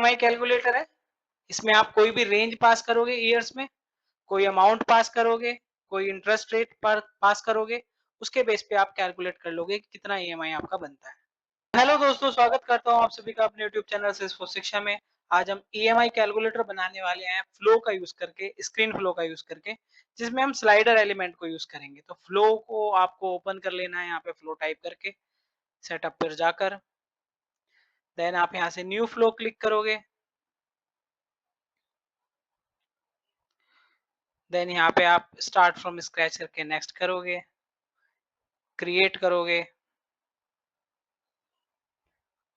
EMI calculator है, इसमें आप कोई भी रेंज पास करोगे ईयर्स में, कोई अमाउंट पास करोगे, कोई इंटरेस्ट रेट पर पास करोगे, उसके बेस पे आप कैलकुलेट कर लोगे कि कितना ईएमआई आपका बनता है। हेलो दोस्तों, स्वागत करता हूं आप सभी का अपने यूट्यूब चैनल सिस्फो शिक्षा में। आज हम ईएमआई कैलकुलेटर बनाने वाले हैं फ्लो का यूज करके, स्क्रीन फ्लो का यूज करके, जिसमें हम स्लाइडर एलिमेंट को यूज करेंगे। तो फ्लो को आपको ओपन कर लेना है, यहाँ पे फ्लो टाइप करके सेटअप पर जाकर, देन आप यहाँ से न्यू फ्लो क्लिक करोगे। देन यहाँ पे आप स्टार्ट फ्रॉम स्क्रैच करके नेक्स्ट करोगे, क्रिएट करोगे।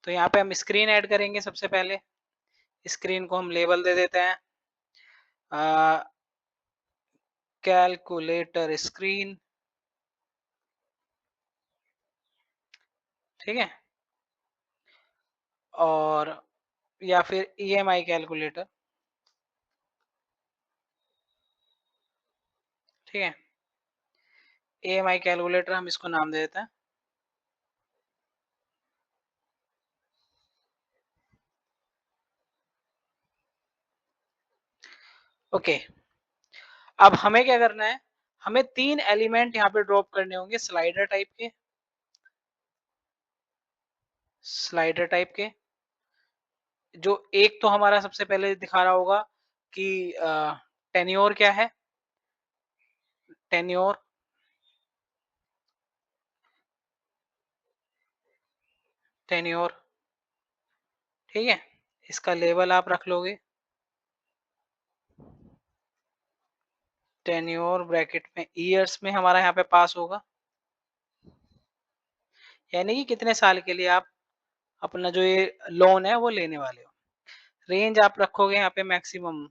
तो यहाँ पे हम स्क्रीन ऐड करेंगे। सबसे पहले स्क्रीन को हम लेबल दे देते हैं कैलकुलेटर स्क्रीन, ठीक है, और या फिर ईएमआई कैलकुलेटर, ठीक है। ईएमआई कैलकुलेटर हम इसको नाम दे देते हैं। ओके, अब हमें क्या करना है, हमें 3 एलिमेंट यहाँ पे ड्रॉप करने होंगे स्लाइडर टाइप के। स्लाइडर टाइप के जो एक तो हमारा सबसे पहले दिखा रहा होगा कि टेन्योर क्या है, टेन्योर, टेन्योर, ठीक है। इसका लेवल आप रख लोगे टेन्योर ब्रैकेट में ईयर्स में हमारा यहाँ पे पास होगा, यानी कि कितने साल के लिए आप अपना जो ये लोन है वो लेने वाले हो। रेंज आप रखोगे यहाँ पे मैक्सिमम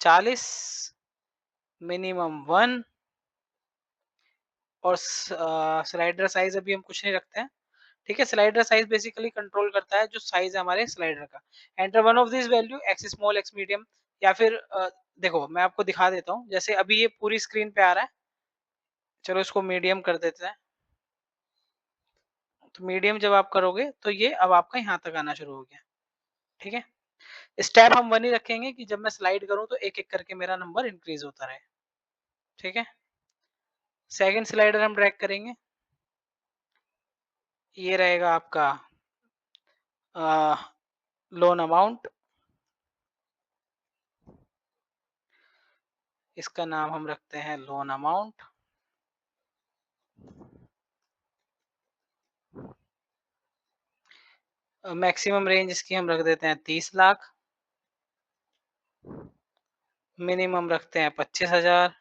40, मिनिमम 1, और स्लाइडर साइज अभी हम कुछ नहीं रखते हैं, ठीक है। स्लाइडर साइज बेसिकली कंट्रोल करता है जो साइज है हमारे स्लाइडर का। Enter one of this value, x small x medium, या फिर देखो मैं आपको दिखा देता हूँ। जैसे अभी ये पूरी स्क्रीन पे आ रहा है, चलो इसको मीडियम कर देते हैं। तो मीडियम जब आप करोगे तो ये अब आपका यहाँ तक आना शुरू हो गया, ठीक है। स्टेप हम 1 ही रखेंगे कि जब मैं स्लाइड करूँ तो एक एक करके मेरा नंबर इंक्रीज होता रहे, ठीक है। सेकंड स्लाइडर हम ड्रैग करेंगे, ये रहेगा आपका लोन अमाउंट, इसका नाम हम रखते हैं लोन अमाउंट। मैक्सिमम रेंज इसकी हम रख देते हैं 30 लाख, मिनिमम रखते हैं 25,000,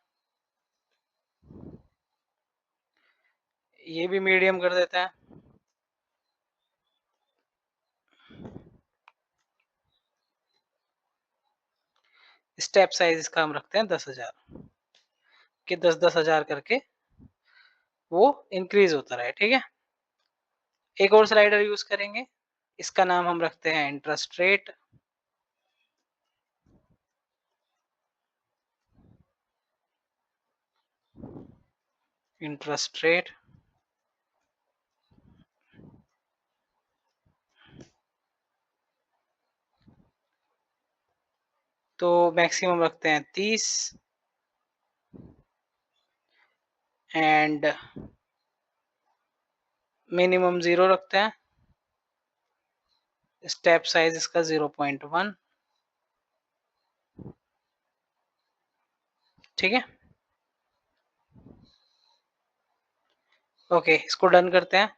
ये भी मीडियम कर देते हैं। स्टेप साइज इसका हम रखते हैं 10,000, कि 10,000 करके वो इंक्रीज होता रहे, ठीक है। एक और स्लाइडर यूज करेंगे, इसका नाम हम रखते हैं इंटरेस्ट रेट। इंटरेस्ट रेट, तो मैक्सिमम रखते हैं 30 एंड मिनिमम 0 रखते हैं। स्टेप साइज इसका 0.1, ठीक है। ओके, इसको डन करते हैं।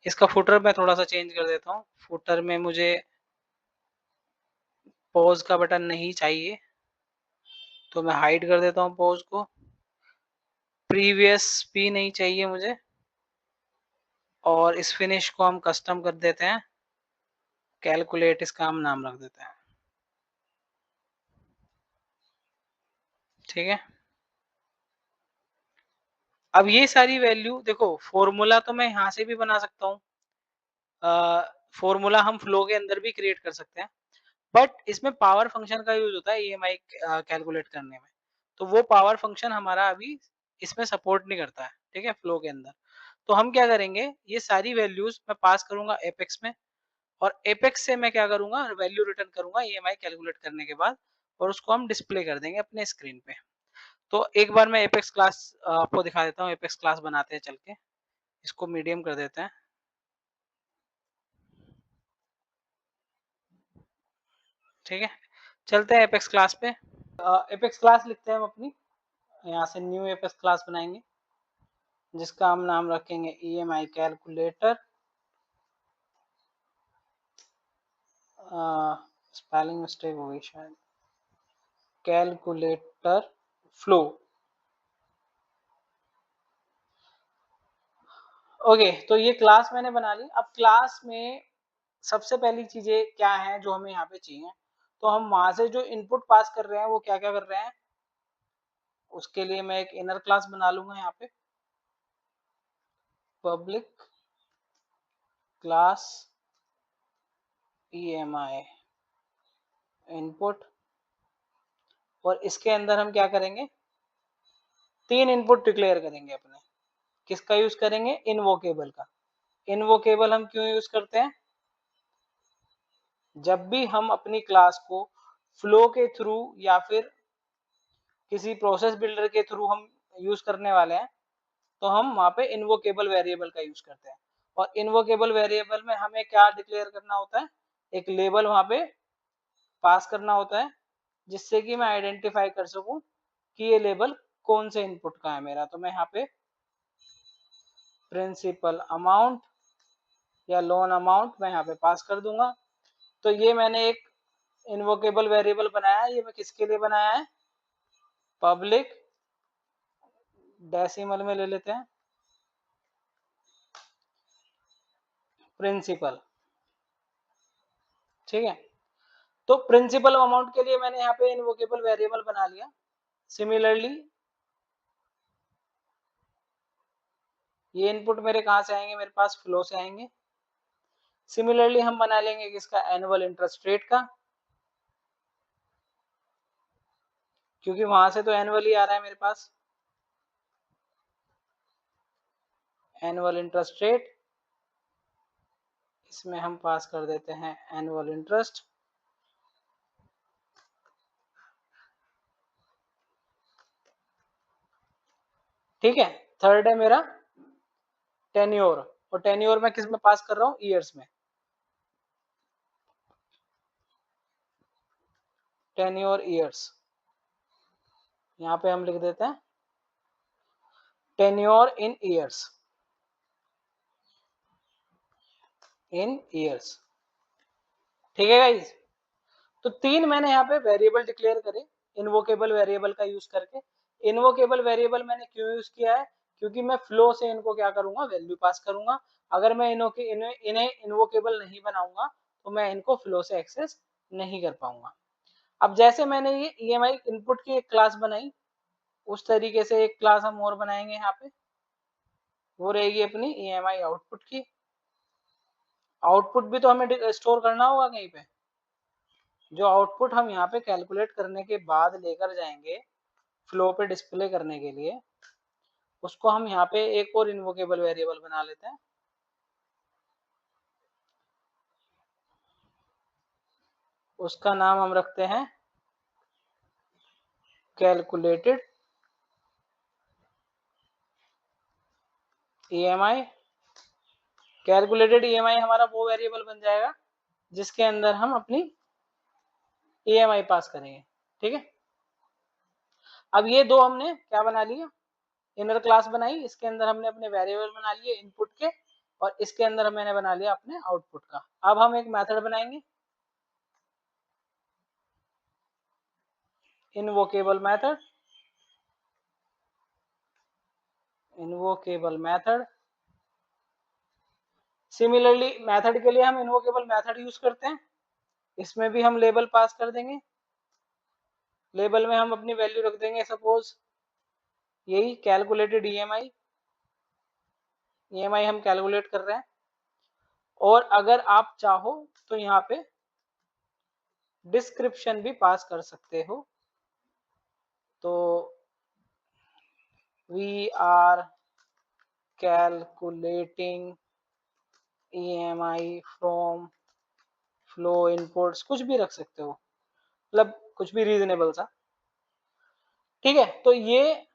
इसका फुटर मैं थोड़ा सा चेंज कर देता हूँ। फुटर में मुझे पॉज का बटन नहीं चाहिए, तो मैं हाइड कर देता हूँ पॉज को। प्रीवियस भी नहीं चाहिए मुझे, और इस फिनिश को हम कस्टम कर देते हैं, कैलकुलेट इसका हम नाम रख देते हैं, ठीक है। अब ये सारी वैल्यू देखो, फॉर्मूला तो मैं यहाँ से भी बना सकता हूँ, फॉर्मूला हम फ्लो के अंदर भी क्रिएट कर सकते हैं, बट इसमें पावर फंक्शन का यूज होता है ईएमआई कैलकुलेट करने में। तो वो पावर फंक्शन हमारा अभी इसमें सपोर्ट नहीं करता है, ठीक है, फ्लो के अंदर। तो हम क्या करेंगे, ये सारी वैल्यूज मैं पास करूंगा एपेक्स में, और एपेक्स से मैं क्या करूंगा, वैल्यू रिटर्न करूंगा ईएमआई कैलकुलेट करने के बाद, और उसको हम डिस्प्ले कर देंगे अपने स्क्रीन पे। तो एक बार मैं एपेक्स क्लास आपको दिखा देता हूँ। एपेक्स क्लास बनाते हैं चल के, इसको मीडियम कर देते हैं। ठीक है, चलते हैं एपेक्स क्लास पे। एपेक्स क्लास लिखते हैं हम अपनी, यहाँ से न्यू एपेक्स क्लास बनाएंगे जिसका हम नाम रखेंगे ईएमआई कैलकुलेटर। स्पेलिंग मिस्टेक हो गई शायद, कैलकुलेटर फ्लो। ओके, तो ये क्लास मैंने बना ली। अब क्लास में सबसे पहली चीजें क्या हैं जो हमें यहाँ पे चाहिए, तो हम वहां से जो इनपुट पास कर रहे हैं वो क्या क्या कर रहे हैं, उसके लिए मैं एक इनर क्लास बना लूंगा यहाँ पे, पब्लिक क्लास ईएमआई इनपुट। और इसके अंदर हम क्या करेंगे, 3 इनपुट डिक्लेयर करेंगे अपने। किसका यूज करेंगे, इनवोकेबल का। इनवोकेबल हम क्यों यूज करते हैं, जब भी हम अपनी क्लास को फ्लो के थ्रू या फिर किसी प्रोसेस बिल्डर के थ्रू हम यूज करने वाले हैं, तो हम वहां पे इनवोकेबल वेरिएबल का यूज करते हैं। और इनवोकेबल वेरिएबल में हमें क्या डिक्लेयर करना होता है, एक लेबल वहां पे पास करना होता है, जिससे कि मैं आइडेंटिफाई कर सकूं कि ये लेबल कौन से इनपुट का है मेरा। तो मैं यहाँ पे प्रिंसिपल अमाउंट या लोन अमाउंट मैं यहाँ पे पास कर दूंगा। तो ये मैंने एक इनवोकेबल वेरिएबल बनाया है। ये मैं किसके लिए बनाया है, पब्लिक, डेसिमल में ले लेते हैं, प्रिंसिपल। ठीक है, तो प्रिंसिपल अमाउंट के लिए मैंने यहाँ पे इनवोकेबल वेरिएबल बना लिया। सिमिलरली ये इनपुट मेरे कहाँ से आएंगे, मेरे पास फ्लो से आएंगे। सिमिलरली हम बना लेंगे किसका, एनुअल इंटरेस्ट रेट का, क्योंकि वहां से तो एनुअल ही आ रहा है मेरे पास, एनुअल इंटरेस्ट रेट। इसमें हम पास कर देते हैं एनुअल इंटरेस्ट। ठीक है, थर्ड है मेरा टेन्योर, और टेन्योर मैं किस में पास कर रहा हूँ, ईयर्स में। टेन्योर ईयर्स, यहाँ पे हम लिख देते हैं टेन्योर इन ईयर्स, इन ईयर्स। ठीक है गाइस, तो 3 मैंने यहाँ पे वेरिएबल डिक्लेयर करे इनवोकेबल वेरिएबल का यूज करके। इनवोकेबल वेरिएबल मैंने क्यों यूज किया है, क्योंकि मैं फ्लो से इनको क्या करूंगा, वैल्यू पास करूंगा। अगर मैं इन्हें इनवोकेबल नहीं बनाऊंगा तो मैं इनको फ्लो से एक्सेस नहीं कर पाऊंगा। अब जैसे मैंने ये ईएमआई इनपुट की एक क्लास बनाई, उस तरीके से एक क्लास हम और बनाएंगे यहाँ पे, वो रहेगी अपनी ईएमआई आउटपुट की। आउटपुट भी तो हमें स्टोर करना होगा कहीं पे। जो आउटपुट हम यहाँ पे कैलकुलेट करने के बाद लेकर जाएंगे फ्लो पे डिस्प्ले करने के लिए, उसको हम यहाँ पे एक और इनवोकेबल वेरिएबल बना लेते हैं। उसका नाम हम रखते हैं कैलकुलेटेड ईएमआई। कैलकुलेटेड ईएमआई हमारा वो वेरिएबल बन जाएगा जिसके अंदर हम अपनी ईएमआई पास करेंगे। ठीक है, अब ये दो हमने क्या बना लिया, इनर क्लास बनाई, इसके अंदर हमने अपने वेरिएबल बना लिए इनपुट के, और इसके अंदर मैंने बना लिया अपने आउटपुट का। अब हम एक मेथड बनाएंगे, इनवोकेबल मेथड, इनवोकेबल मेथड। सिमिलरली मेथड के लिए हम इनवोकेबल मेथड यूज करते हैं, इसमें भी हम लेबल पास कर देंगे। लेबल में हम अपनी वैल्यू रख देंगे, सपोज यही कैलकुलेटेड ईएमआई, ईएमआई हम कैलकुलेट कर रहे हैं। और अगर आप चाहो तो यहाँ पे डिस्क्रिप्शन भी पास कर सकते हो, तो we are calculating EMI from flow inputs कुछ भी रख सकते हो, मतलब कुछ भी रीजनेबल सा। ठीक है, तो ये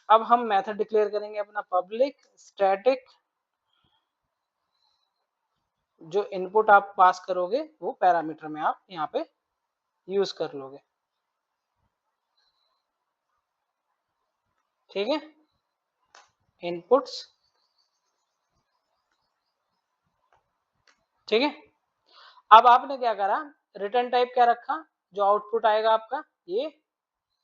अब हम मेथड डिक्लेयर करेंगे अपना पब्लिक स्टैटिक, जो इनपुट आप पास करोगे वो पैरामीटर में आप यहाँ पे यूज कर लोगे। ठीक है, इनपुट्स। ठीक है, अब आपने क्या करा, रिटर्न टाइप क्या रखा, जो आउटपुट आएगा आपका ये,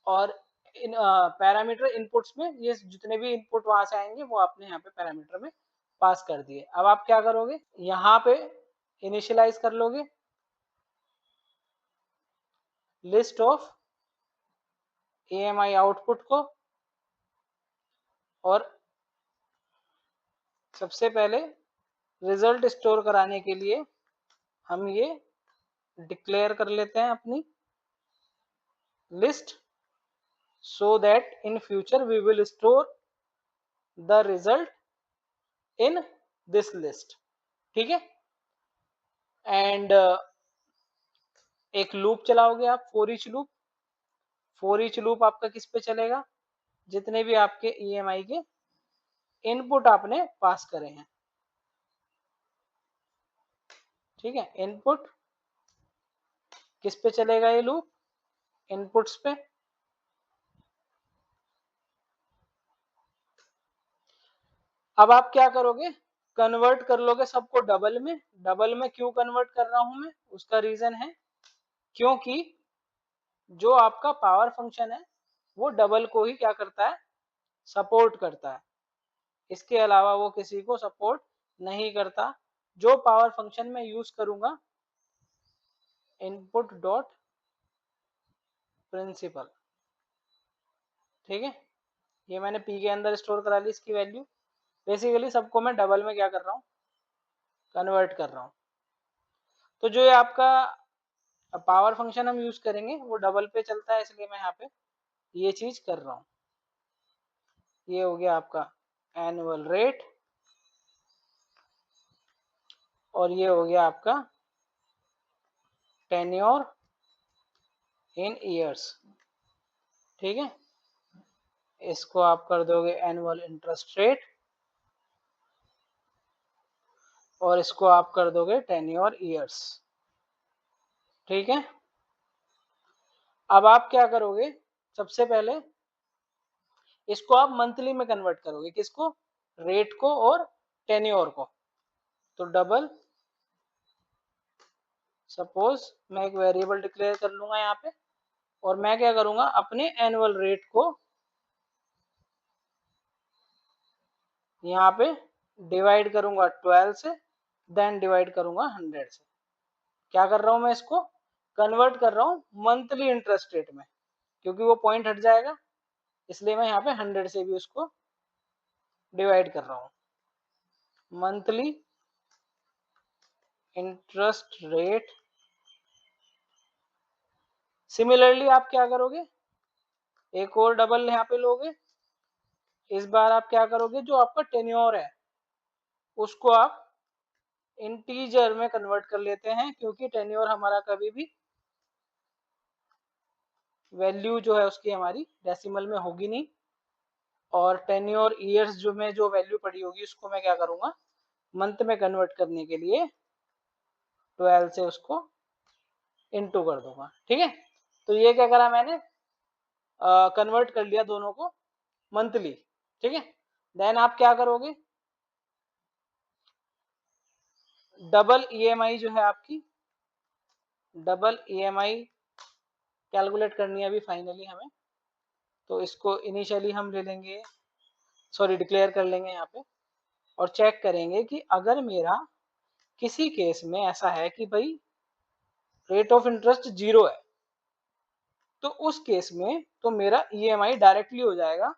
और इन पैरामीटर इनपुट्स में ये जितने भी इनपुट वहां से आएंगे वो आपने यहाँ पे पैरामीटर में पास कर दिए। अब आप क्या करोगे, यहाँ पे इनिशियलाइज कर लोगे लिस्ट ऑफ EMI आउटपुट को, और सबसे पहले रिजल्ट स्टोर कराने के लिए हम ये डिक्लेयर कर लेते हैं अपनी list, so that in future we will store the result in this list। ठीक है, एंड एक लूप चलाओगे आप, for each loop. For each loop आपका किस पे चलेगा, जितने भी आपके EMI के इनपुट आपने पास करे हैं। ठीक है, इनपुट किस पे चलेगा ये लूप, इनपुट्स पे। अब आप क्या करोगे, कन्वर्ट कर लोगे सबको डबल में। डबल में क्यों कन्वर्ट कर रहा हूं मैं, उसका रीजन है क्योंकि जो आपका पावर फंक्शन है वो डबल को ही क्या करता है, सपोर्ट करता है। इसके अलावा वो किसी को सपोर्ट नहीं करता। जो पावर फंक्शन में यूज करूंगा इनपुट डॉट प्रिंसिपल। ठीक है, ये मैंने पी के अंदर स्टोर करा ली इसकी वैल्यू। बेसिकली सबको मैं डबल में क्या कर रहा हूँ, कन्वर्ट कर रहा हूँ। तो जो ये आपका पावर फंक्शन हम यूज करेंगे वो डबल पे चलता है, इसलिए मैं यहाँ पे ये चीज कर रहा हूँ। ये हो गया आपका एनुअल रेट, और ये हो गया आपका टेन्योर इन ईयर्स। ठीक है, इसको आप कर दोगे एनुअल इंटरेस्ट रेट, और इसको आप कर दोगे टेन्योर ईयर्स। ठीक है, अब आप क्या करोगे, सबसे पहले इसको आप मंथली में कन्वर्ट करोगे, किसको, रेट को और टेन्योर को। तो डबल, सपोज मैं एक वेरिएबल डिक्लेयर कर लूंगा यहाँ पे, और मैं क्या करूंगा, अपने एनुअल रेट को यहाँ पे डिवाइड करूंगा 12 से, देन डिवाइड करूंगा 100 से। क्या कर रहा हूं मैं, इसको कन्वर्ट कर रहा हूँ मंथली इंटरेस्ट रेट में, क्योंकि वो पॉइंट हट जाएगा, इसलिए मैं यहाँ पे 100 से भी उसको डिवाइड कर रहा हूँ। Monthly interest rate. सिमिलरली आप क्या करोगे, एक और डबल यहाँ पे लोगे। इस बार आप क्या करोगे, जो आपका टेन्योर है उसको आप इंटीजर में कन्वर्ट कर लेते हैं, क्योंकि टेन्योर हमारा कभी भी वैल्यू जो है उसकी हमारी डेसिमल में होगी नहीं, और टेन्योर ईयर्स जो में जो वैल्यू पड़ी होगी उसको मैं क्या करूंगा, मंथ में कन्वर्ट करने के लिए 12 से उसको इनटू कर दूंगा। ठीक है, तो ये क्या करा मैंने, कन्वर्ट कर लिया दोनों को मंथली। ठीक है, देन आप क्या करोगे, डबल EMI जो है आपकी, डबल EMI कैलकुलेट करनी है अभी फाइनली हमें। तो इसको इनिशियली हम ले लेंगे, सॉरी डिक्लेयर कर लेंगे यहाँ पे, और चेक करेंगे कि अगर मेरा किसी केस में ऐसा है कि भाई रेट ऑफ इंटरेस्ट 0 है, तो उस केस में तो मेरा EMI डायरेक्टली हो जाएगा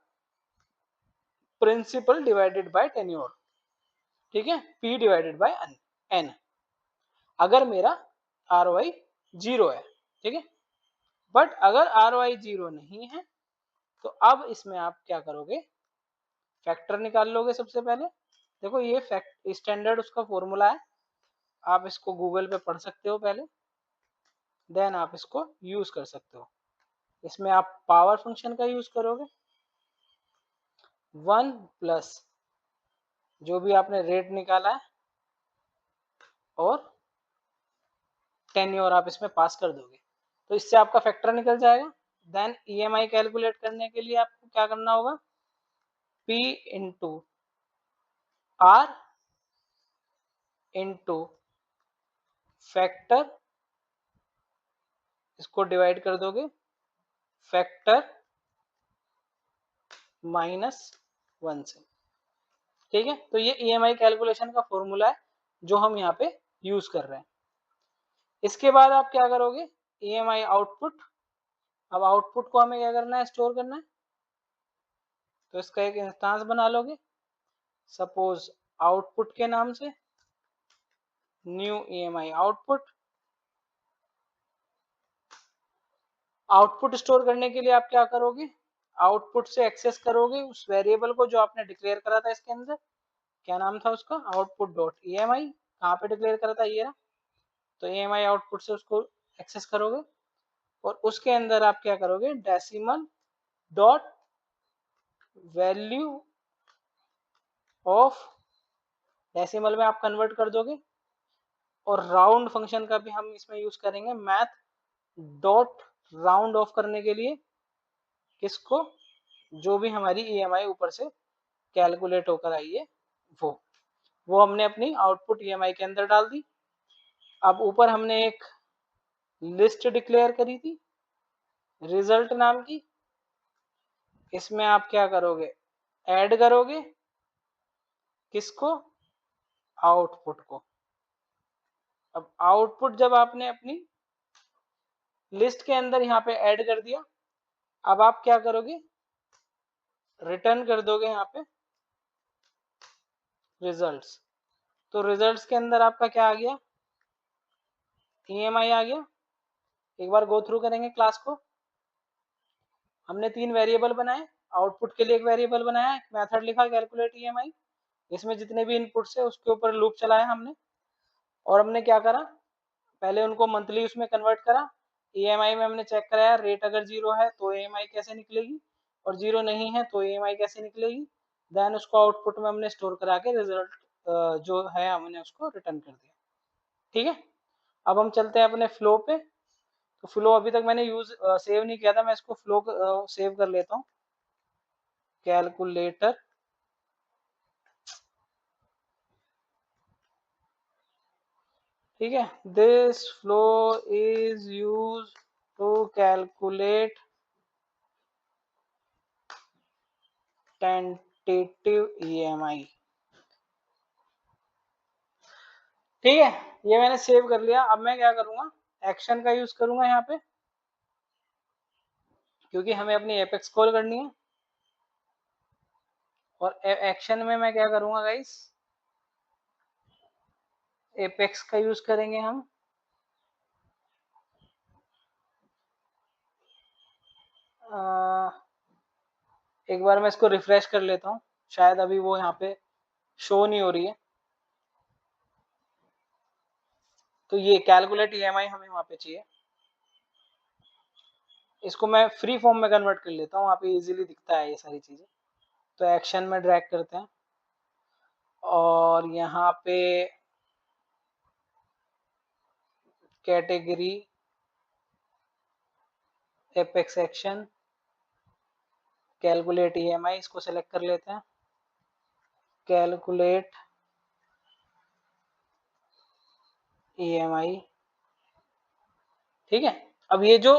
प्रिंसिपल डिवाइडेड बाय टेन्योर। ठीक है, P डिवाइडेड बाय N, अगर मेरा ROI 0 है। ठीक है, बट अगर ROI 0 नहीं है तो अब इसमें आप क्या करोगे, फैक्टर निकाल लोगे सबसे पहले। देखो ये फैक्ट स्टैंडर्ड उसका फॉर्मूला है, आप इसको गूगल पे पढ़ सकते हो पहले। देन आप इसको यूज कर सकते हो। इसमें आप पावर फंक्शन का यूज करोगे, 1 प्लस जो भी आपने रेट निकाला है और टेन्योर आप इसमें पास कर दोगे, तो इससे आपका फैक्टर निकल जाएगा। देन ईएमआई कैलकुलेट करने के लिए आपको क्या करना होगा, P into R into factor, इसको डिवाइड कर दोगे फैक्टर -1 से। ठीक है, तो ये ईएमआई कैलकुलेशन का फॉर्मूला है जो हम यहाँ पे यूज कर रहे हैं। इसके बाद आप क्या करोगे, ईएमआई आउटपुट। अब आउटपुट को हमें क्या करना है, स्टोर करना है, तो इसका एक इंस्टेंस बना लोगे, सपोज आउटपुट के नाम से, new EMI output. Output store करने के लिए आप क्या करोगे, आउटपुट से एक्सेस करोगे उस वेरिएबल को जो आपने डिक्लेयर करा था इसके अंदर, क्या नाम था उसका, आउटपुट डॉट ईएमआई। कहाँ पे डिक्लेयर करा था, ये रहा। तो ईएमआई आउटपुट से उसको एक्सेस करोगे और उसके अंदर आप क्या करोगे, decimal dot value of, decimal में आप कन्वर्ट कर दोगे। और राउंड फंक्शन का भी हम इसमें यूज करेंगे, मैथ डॉट राउंड ऑफ करने के लिए किसको, जो भी हमारी ईएमआई ऊपर से कैलकुलेट होकर आई है वो हमने अपनी आउटपुट ईएमआई के अंदर डाल दी। अब ऊपर हमने एक लिस्ट डिक्लेयर करी थी रिजल्ट नाम की, इसमें आप क्या करोगे, ऐड करोगे किसको, आउटपुट को। अब आउटपुट जब आपने अपनी लिस्ट के अंदर यहाँ पे ऐड कर दिया, अब आप क्या करोगे, रिटर्न कर दोगे यहाँ पे रिजल्ट्स। तो रिजल्ट्स के अंदर आपका क्या आ गया, ईएमआई आ गया। एक बार गो थ्रू करेंगे क्लास को। हमने 3 वेरिएबल बनाए, आउटपुट के लिए एक वेरिएबल बनाया, एक मेथड लिखा कैलकुलेट ईएमआई, इसमें जितने भी इनपुट्स है उसके ऊपर लूप चलाया हमने। और हमने क्या करा, पहले उनको मंथली उसमें कन्वर्ट करा, ईएमआई में हमने चेक कराया रेट अगर 0 है तो ईएमआई कैसे निकलेगी, और 0 नहीं है तो ईएमआई कैसे निकलेगी। देन उसको आउटपुट में हमने स्टोर करा के रिजल्ट जो है हमने उसको रिटर्न कर दिया। ठीक है, अब हम चलते हैं अपने फ्लो पे। तो फ्लो अभी तक मैंने यूज सेव नहीं किया था, मैं इसको फ्लो सेव कर लेता हूँ, कैलकुलेटर। ठीक है, this flow is use to calculate tentative EMI. ठीक है, ये मैंने सेव कर लिया। अब मैं क्या करूंगा, एक्शन का यूज करूंगा यहाँ पे, क्योंकि हमें अपनी एपेक्स कॉल करनी है। और एक्शन में मैं क्या करूंगा गाइस, एपेक्स का यूज करेंगे हम। एक बार मैं इसको रिफ्रेश कर लेता हूँ, शायद अभी वो यहाँ पे शो नहीं हो रही है। तो ये कैलकुलेट ईएमआई हमें वहां पे चाहिए, इसको मैं फ्री फॉर्म में कन्वर्ट कर लेता हूँ, वहाँ पे इजीली दिखता है ये सारी चीजें। तो एक्शन में ड्रैग करते हैं और यहाँ पे category apex action calculate EMI, इसको सेलेक्ट कर लेते हैं, कैलकुलेट ईएमआई। ठीक है, अब ये जो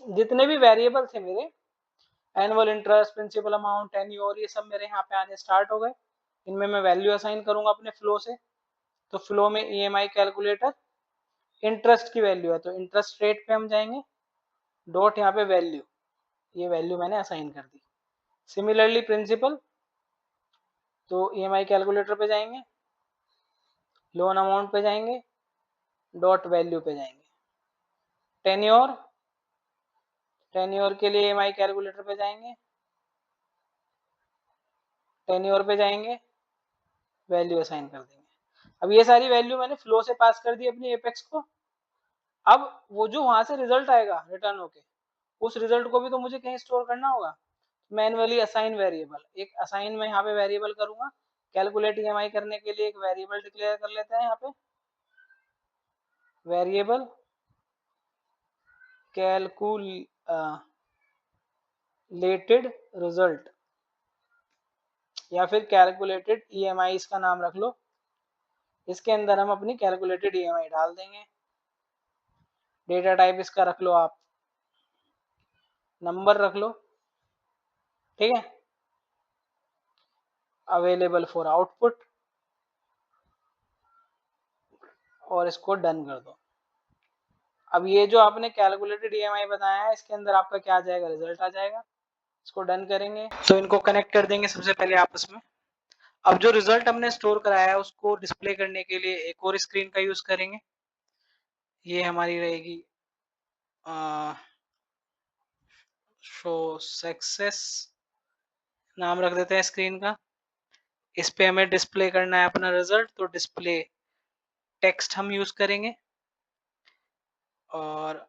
जितने भी वेरिएबल थे मेरे, annual interest, principal amount, tenure, ये सब मेरे यहाँ पे आने स्टार्ट हो गए। इनमें मैं वैल्यू असाइन करूंगा अपने फ्लो से। तो फ्लो में ईएमआई कैलकुलेटर, इंटरेस्ट की वैल्यू है तो इंटरेस्ट रेट पे हम जाएंगे, डॉट यहाँ पे वैल्यू, ये वैल्यू मैंने असाइन कर दी। सिमिलरली प्रिंसिपल, तो ईएमआई कैलकुलेटर पे जाएंगे, लोन अमाउंट पे जाएंगे, डॉट वैल्यू पे जाएंगे। टेन्योर, टेन्योर के लिए ईएमआई कैलकुलेटर पे जाएंगे, टेन्योर पे जाएंगे, वैल्यू असाइन कर देंगे। अब ये सारी वैल्यू मैंने फ्लो से पास कर दी अपनी एपेक्स को। अब वो जो वहां से रिजल्ट आएगा रिटर्न होके, उस रिजल्ट को भी तो मुझे कहीं स्टोर करना होगा। मैनुअली असाइन वेरिएबल, एक असाइन में यहाँ पे वेरिएबल करूंगा। कैलकुलेट ईएमआई करने के लिए एक वेरिएबल डिक्लेयर कर लेते हैं यहाँ पे, वेरिएबल कैलकुलेटेड रिजल्ट, या फिर कैलकुलेटेड ईएमआई इसका नाम रख लो। इसके अंदर हम अपनी कैलकुलेटेड ईएमआई डाल देंगे। डेटा टाइप इसका रख लो आप, नंबर रख लो, ठीक है। अवेलेबल फॉर आउटपुट, और इसको डन कर दो। अब ये जो आपने कैलकुलेटेड ईएमआई बताया है, इसके अंदर आपका क्या आ जाएगा, रिजल्ट आ जाएगा। इसको डन करेंगे तो इनको कनेक्ट कर देंगे सबसे पहले आपस में। अब जो रिजल्ट हमने स्टोर कराया है उसको डिस्प्ले करने के लिए एक और स्क्रीन का यूज करेंगे। ये हमारी रहेगी शो सक्सेस, नाम रख देते हैं स्क्रीन का। इस पे हमें डिस्प्ले करना है अपना रिजल्ट, तो डिस्प्ले टेक्स्ट हम यूज करेंगे, और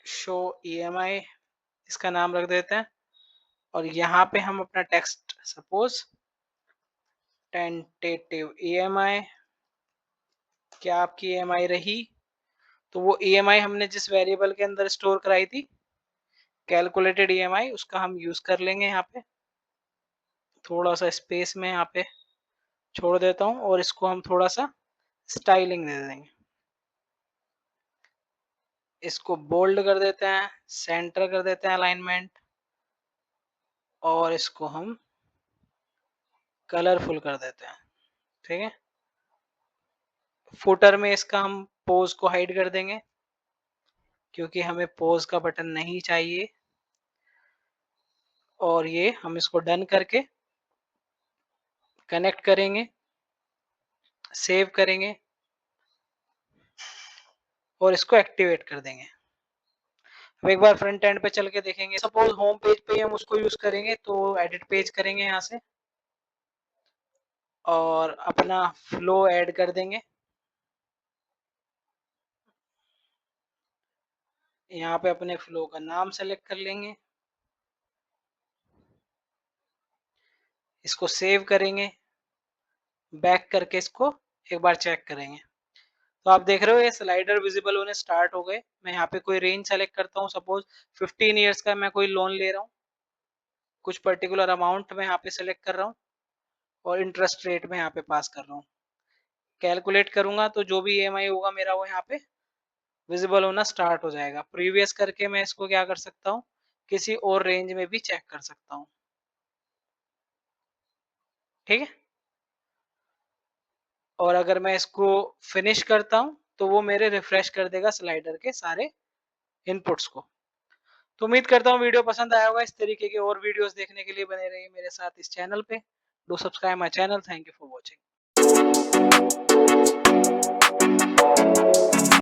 शो ईएमआई इसका नाम रख देते हैं। और यहाँ पे हम अपना टेक्स्ट सपोज टेंटेटिव ईएमआई, क्या आपकी ईएमआई रही, तो वो ईएमआई हमने जिस वेरिएबल के अंदर स्टोर कराई थी कैलकुलेटेड ईएमआई, उसका हम यूज कर लेंगे। यहाँ पे थोड़ा सा स्पेस में यहाँ पे छोड़ देता हूँ, और इसको हम थोड़ा सा स्टाइलिंग दे देंगे। इसको बोल्ड कर देते हैं, सेंटर कर देते हैं अलाइनमेंट, और इसको हम कलरफुल कर देते हैं, ठीक है। फुटर में इसका हम पोज को हाइड कर देंगे, क्योंकि हमें पोज का बटन नहीं चाहिए। और ये हम इसको डन करके कनेक्ट करेंगे, सेव करेंगे, और इसको एक्टिवेट कर देंगे। अब एक बार फ्रंट एंड पे चल के देखेंगे। सपोज होम पेज पे हम उसको यूज करेंगे, तो एडिट पेज करेंगे यहाँ से, और अपना फ्लो ऐड कर देंगे। यहाँ पे अपने फ्लो का नाम सेलेक्ट कर लेंगे, इसको सेव करेंगे, बैक करके इसको एक बार चेक करेंगे। तो आप देख रहे हो ये स्लाइडर विजिबल होने स्टार्ट हो गए। मैं यहाँ पे कोई रेंज सेलेक्ट करता हूँ, सपोज 15 ईयर्स का मैं कोई लोन ले रहा हूँ, कुछ पर्टिकुलर अमाउंट में यहाँ पे सेलेक्ट कर रहा हूँ, और इंटरेस्ट रेट में यहाँ पे पास कर रहा हूँ। कैलकुलेट करूंगा तो जो भी ईएमआई होगा मेरा, वो यहाँ पे विजिबल होना स्टार्ट हो जाएगा। प्रीवियस करके मैं इसको क्या कर सकता हूँ, किसी और रेंज में भी चेक कर सकता हूँ, ठीक है। और अगर मैं इसको फिनिश करता हूँ, तो वो मेरे रिफ्रेश कर देगा स्लाइडर के सारे इनपुट्स को। तो उम्मीद करता हूँ वीडियो पसंद आया होगा। इस तरीके के और वीडियोस देखने के लिए बने रहिए मेरे साथ इस चैनल पे। Do subscribe my channel. Thank you for watching.